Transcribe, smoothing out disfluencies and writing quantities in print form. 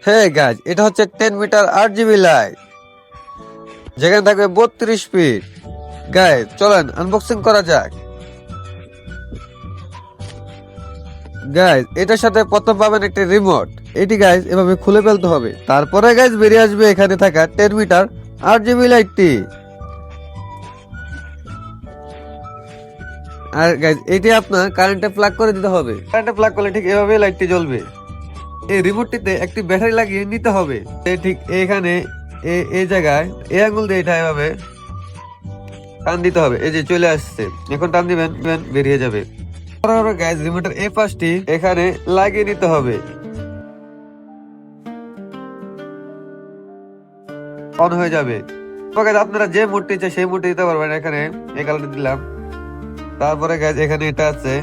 হ্যাঁ গাইজ, এটা হচ্ছে 10 মিটার RGB লাইট, যেখানে থাকবে 32 ফিট। গাইজ চলেন আনবক্সিং করা যাক। গাইজ এটার সাথে প্রথম পাবেন একটি রিমোট। এটি গাইজ এভাবে খুলে ফেলতে হবে, তারপরে গাইজ বেরিয়ে আসবে এখানে থাকা 10 মিটার RGB লাইটটি। আর গাইজ এটি আপনার কারেন্টে প্লাগ করে দিতে হবে। কারেন্টে প্লাগ করলে ঠিক এভাবে লাইটটি জ্বলবে। এই রিমোটটিতে একটি ব্যাটারি লাগিয়ে নিতে হবে। ঠিক এখানে এই জায়গায় এই আঙ্গুল দিয়ে এটা এভাবে টান দিতে হবে। এই যে চলে আসছে, এখন টান দিবেন, বেরিয়ে যাবে। গাইজ রিমোটের এই পাশটি এখানে লাগিয়ে নিতে হবে, অন হয়ে যাবে। আপনারা যে মোডটি চাই সেই মোডটি দিতে পারবেন। এখানে এই কালারটি দিলাম। তারপরে গাইজ এখানে এটা আছে,